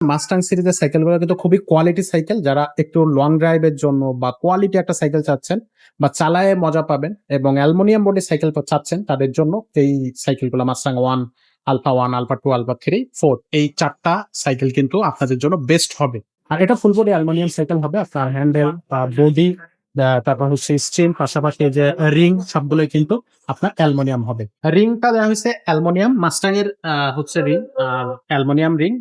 Mustang সিরিজের সাইকেলগুলো কিন্তু খুবই কোয়ালিটি সাইকেল। যারা একটু লং ড্রাইভ এর জন্য বা কোয়ালিটি একটা সাইকেল চাচ্ছেন বা চালায়ে মজা পাবেন এবং অ্যালুমিনিয়াম বডির সাইকেল চাচ্ছেন তাদের জন্য এই সাইকেলগুলো মাস্টাং 1, আলফা 1, আলফা 2, আলফা 3, 4 এই ৪ টা সাইকেল কিন্তু আপনাদের জন্য বেস্ট হবে। আর এটা ফুল বডি অ্যালুমিনিয়াম সাইকেল হবে। আপনার হ্যান্ডেল বা বডি তারপর হচ্ছে স্ট্রিম পাশাপাশি এই যে রিং সবগুলোই কিন্তু আপনার অ্যালুমিনিয়াম হবে। রিংটা দেওয়া হইছে অ্যালুমিনিয়াম। মাস্টাং এর হচ্ছে রিং আর অ্যালুমিনিয়াম রিং।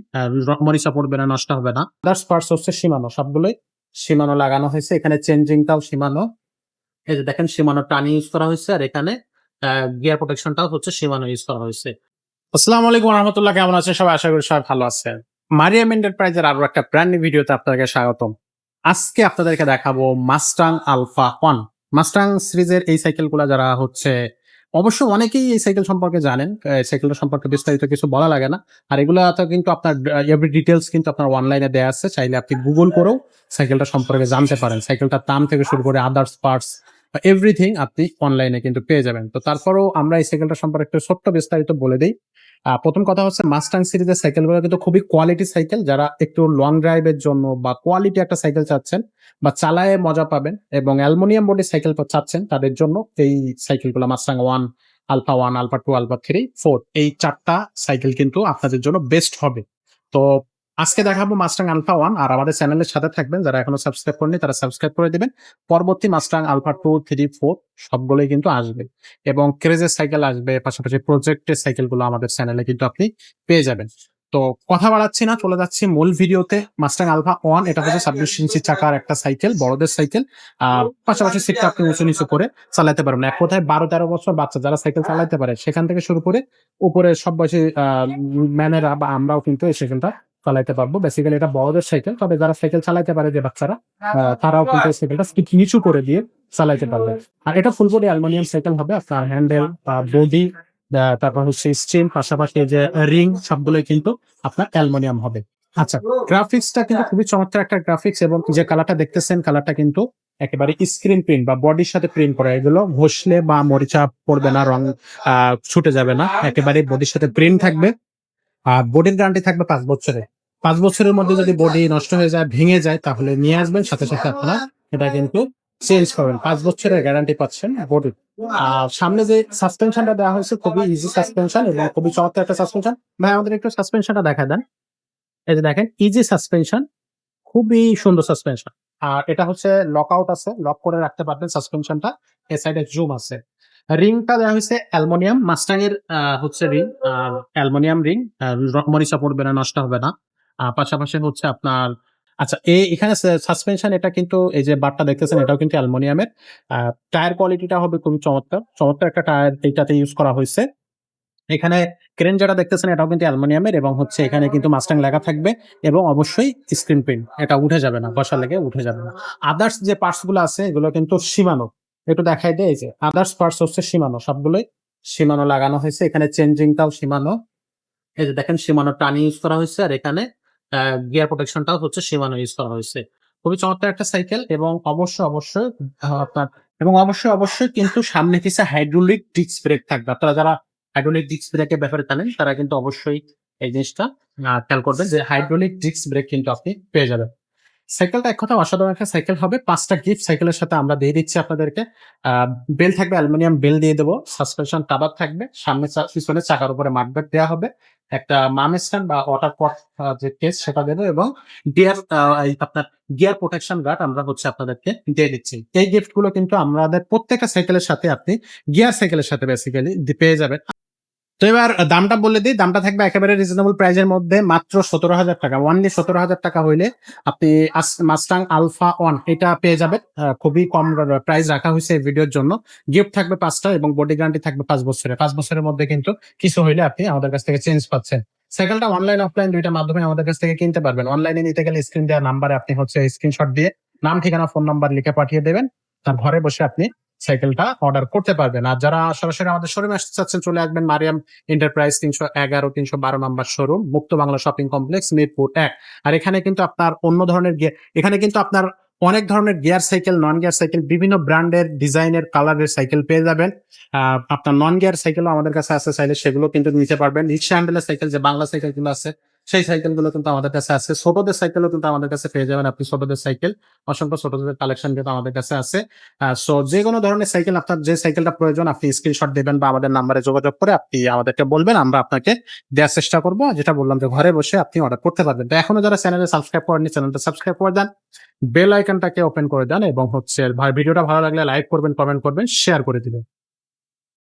মরিচা পড়বে না, নষ্ট হবে না। আদার্স পার্টস হচ্ছে Shimano, সবগুলোই Shimano লাগানো হয়েছে। এখানে চেঞ্জিংটাও Shimano। এই যে দেখেন Shimano টানি ইউজ করা হয়েছে আর এখানে গিয়ার প্রোটেকশনটাও হচ্ছে Shimano ইউজ করা হয়েছে। আসসালামু আলাইকুম ওয়া রাহমাতুল্লাহ। কেমন আছেন সবাই? আশা করি সবাই ভালো আছেন। মারিয়াম এন্টারপ্রাইজের আরো একটা ব্র্যান্ড নিউ ভিডিওতে আপনাদেরকে স্বাগতম। আজকে আপনাদেরকে দেখাবো মাস্টাং আলফা 1। মাস্টাং সিরিজের এই সাইকেলগুলা যারা হচ্ছে অবশ্য অনেকেই এই সাইকেল সম্পর্কে জানেন। এই সাইকেলটা সম্পর্কে বিস্তারিত কিছু বলা লাগে না। আর এগুলাতে কিন্তু আপনার এভরি ডিটেইলস কিন্তু আপনার অনলাইনে দেয়া আছে। চাইলে আপনি গুগল করেও সাইকেলটা সম্পর্কে জানতে পারেন। সাইকেলটার দাম থেকে শুরু করে আদার্স পার্টস এভরিথিং আপনি অনলাইনে কিন্তু পেয়ে যাবেন। তো তারপরেও আমরা এই সাইকেলটা সম্পর্কে একটু ছোট্ট বিস্তারিত বলে দেই। প্রথম কথা হচ্ছে মাস্টাং সিরিজের সাইকেলগুলো কিন্তু খুবই কোয়ালিটি সাইকেল। যারা একটু লং ড্রাইভ এর জন্য বা কোয়ালিটি একটা সাইকেল চাচ্ছেন বা চালায়ে মজা পাবেন এবং অ্যালুমিনিয়াম বডির সাইকেল চাচ্ছেন তাদের জন্য এই সাইকেলগুলো মাস্টাং 1, আলফা 1, আলফা 2, আলফা 3, 4 এই ৪ টা সাইকেল কিন্তু আপনাদের জন্য বেস্ট হবে। তো আজকে দেখাবো মাস্টাং আলফা 1 আর আমাদের চ্যানেলের সাথে থাকবেন। যারা এখনো সাবস্ক্রাইব করেনি তারা সাবস্ক্রাইব করে দিবেন। পরবর্তী মাস্টাং আলফা 2, 3, 4 সবগুলোই কিন্তু আসবে এবং ক্রেজের সাইকেল আসবে, পাশাপাশি প্রজেক্টের সাইকেলগুলো আমাদের চ্যানেলে কিন্তু আপনি পেয়ে যাবেন। তো কথা বাড়াচ্ছি না, চলে যাচ্ছি মূল ভিডিওতে। মাস্টাং আলফা 1 এটা হচ্ছে 26 ইঞ্চি চাকার একটা সাইকেল, বড়দের সাইকেল। পাশাপাশি সিটটা আপনি উঁচু নিচু করে চালাতে পারবেন। এক কথায় 12-13 বছর বাচ্চা যারা সাইকেল চালাতে পারে সেখান থেকে শুরু করে উপরে সব বয়সী ম্যানেরা বা আমরাও কিন্তু এই সাইকেলটা চালাইতে পারবো। বেসিক্যালি এটা বড়দের সাইকেল, তবে যারা সাইকেল চালাতে পারে যে বাচ্চারা তারাও কিন্তু এই সাইকেলটা নিচু করে দিয়ে চালাইতে পারবে। আর এটা ফুল বডি অ্যালুমিনিয়াম সাইকেল হবে। আপনার হ্যান্ডেল বা বডি তারপর হচ্ছে স্ট্রিম পাশাপাশি যে রিং সবগুলোই কিন্তু আপনার অ্যালুমিনিয়াম হবে। আচ্ছা, গ্রাফিক্সটা কিন্তু খুবই চমৎকার একটা গ্রাফিক্স এবং যে কালারটা দেখতেছেন কালারটা কিন্তু একেবারে স্ক্রিন প্রিন্ট বা বডির সাথে প্রিন্ট করা। এগুলো ঘষলে বা মরিচা পড়বে না, রং ছুটে যাবে না, একেবারে বডির সাথে প্রিন্ট থাকবে। আর বডির গ্যারান্টি থাকবে 5 বছরের। 5 বছরের মধ্যে যদি বডি নষ্ট হয়ে যায়, ভেঙে যায়, তাহলে নিয়ে আসবেন, সাথে সাথে আপনারা এটা কিন্তু চেঞ্জ করবেন। 5 বছরের গ্যারান্টি পাচ্ছেন বডি। আর সামনে যে সাসপেনশনটা দেওয়া হয়েছে খুবই ইজি সাসপেনশন এবং খুবই চমৎকার একটা সাসপেনশন। ভাই আমাদের একটু সাসপেনশনটা দেখা দেন। এই যে দেখেন ইজি সাসপেনশন, খুবই সুন্দর সাসপেনশন। আর এটা হচ্ছে লক আউট আছে, লক করে রাখতে পারবেন সাসপেনশনটা। এ সাইডে জুম আছে। রিংটা দেওয়া হয়েছে অ্যালুমিনিয়াম। মাস্টাং এর হচ্ছে রিং আর অ্যালুমিনিয়াম রিং। মরিচা পড়বে না, নষ্ট হবে না। পাশাপাশি হচ্ছে আপনার আচ্ছা এখানে সাসপেনশন এটা কিন্তু এই যে বারটা দেখতেছেন এটাও কিন্তু অ্যালুমিনিয়ামের। টায়ার কোয়ালিটিটা হবে খুবই চমৎকার। চমৎকার একটা টায়ার এইটাতে ইউজ করা হয়েছে। এখানে ক্রেন যেটা দেখতেছেন এটাও কিন্তু অ্যালুমিনিয়ামের এবং হচ্ছে এখানে কিন্তু মাস্টাং লেখা থাকবে এবং অবশ্যই স্ক্রিন প্রিন্ট। এটা উঠে যাবে না, ঘষা লেগে উঠে যাবে না। আদার্স যে পার্টস গুলো আছে এগুলো কিন্তু Shimano। একটু দেখাই দেয়, এই যে আদার্স পার্টস হচ্ছে Shimano, সবগুলোই Shimano লাগানো হয়েছে। এখানে চেঞ্জিংটাও Shimano। এই যে দেখেন Shimano টানি ইউজ করা হয়েছে আর এখানে গিয়ার প্রোটেকশনটাও হচ্ছে Shimano ইউজ করা হয়েছে। খুবই চমৎকার একটা সাইকেল এবং অবশ্যই আপনার এবং অবশ্যই কিন্তু সামনে পিছে হাইড্রোলিক ডিস্ক ব্রেক থাকবে। আপনারা যারা হাইড্রোলিক ডিস্ক ব্রেকের ব্যাপারে জানেন তারা কিন্তু অবশ্যই এই জিনিসটা খেয়াল করবেন যে হাইড্রোলিক ডিস্ক ব্রেক কিন্তু আপনি পেয়ে যাবেন। সাইকেলটা এক কথায় অসাধারণ একটা সাইকেল হবে। ৫ টা গিফট সাইকেলের সাথে আমরা দিয়ে দিচ্ছি আপনাদেরকে। আ বেল থাকবে, অ্যালুমিনিয়াম বেল দিয়ে দেব। সাসপেনশন কাভার থাকবে। সামনে পিছনে চাকার উপরে মাডগার্ড দেয়া হবে। একটা মাম স্ট্যান্ড বা ওয়াটার পট যে কেস সেটা দেব এবং গিয়ার আপনার গিয়ার প্রোটেকশন গার্ড আমরা হচ্ছে আপনাদেরকে দিয়ে দিচ্ছি। এই গিফট গুলো কিন্তু আমাদের প্রত্যেকটা সাইকেলের সাথে আপনি গিয়ার সাইকেলের সাথে বেসিক্যালি পেয়ে যাবেন। তো এবার দামটা বলে দিই। দামটা থাকবে একেবারে রিজনেবল প্রাইজের মধ্যে, মাত্র 17,000 টাকা। অনলি 17,000 টাকা হইলে আপনি মাস্টাং আলফা 1 এটা পেয়ে যাবেন। খুবই কম প্রাইস রাখা হয়েছে এই ভিডিওর জন্য। গিফট থাকবে ৫ টা এবং বডি গ্যারান্টি থাকবে ৫ বছরের। ৫ বছরের মধ্যে কিন্তু কিছু হইলে আপনি আমাদের কাছ থেকে চেঞ্জ পাচ্ছেন। সাইকেলটা অনলাইন অফলাইন ২ টার মাধ্যমে আমাদের কাছ থেকে কিনতে পারবেন। অনলাইনে নিতে গেলে স্ক্রিন দেওয়া নাম্বারে আপনি হচ্ছে স্ক্রিনশট দিয়ে নাম, ঠিকানা, ফোন নাম্বার লিখে পাঠিয়ে দেবেন। তার ঘরে বসে আপনি সাইকেলটা অর্ডার করতে পারবেন। আর যারা সরাসরি আমাদের শোরুমে আসতে চাচ্ছেন চলে আসবেন মারিয়াম এন্টারপ্রাইজ ৩১১, ৩১২ নাম্বার শোরুম, মুক্ত বাংলা শপিং কমপ্লেক্স, মিরপুর ১। আর এখানে কিন্তু আপনার অন্য ধরনের এখানে কিন্তু আপনার অনেক ধরনের gear cycle, non gear cycle, বিভিন্ন ব্র্যান্ডের ডিজাইনের কালারের সাইকেল পেয়ে যাবেন। আপনার নন গিয়ার সাইকেলও আমাদের কাছে আছে, চাইলে সেগুলো কিন্তু নিতে পারবেন। রিক্সা হ্যান্ডেলের সাইকেল যে বাংলা সাইকেল গুলো আছে সেই সাইকেলগুলো কিন্তু আমাদের কাছে আছে। ছোটদের সাইকেলও কিন্তু আমাদের কাছে পেয়ে যাবেন আপনি ছোটদের সাইকেল। অসংখ্য ছোটদের কালেকশন কিন্তু আমাদের কাছে আছে। সো যেকোনো ধরনের সাইকেল আপনার যে সাইকেলটা প্রয়োজন আপনি স্ক্রিনশট দিবেন বা আমাদের নাম্বারে যোগাযোগ করে আপনি আমাদেরকে বলবেন। আমরা আপনাকে দেয়ার চেষ্টা করব। যেটা বললাম যে ঘরে বসে আপনি অর্ডার করতে পারবেন। তো এখনো যারা চ্যানেলে সাবস্ক্রাইব করেননি চ্যানেলটা সাবস্ক্রাইব করে দেন। বেল আইকনটাকে ওপেন করে দেন এবং হচ্ছে ভিডিওটা ভালো লাগলে লাইক করবেন, কমেন্ট করবেন, শেয়ার করে দিবেন।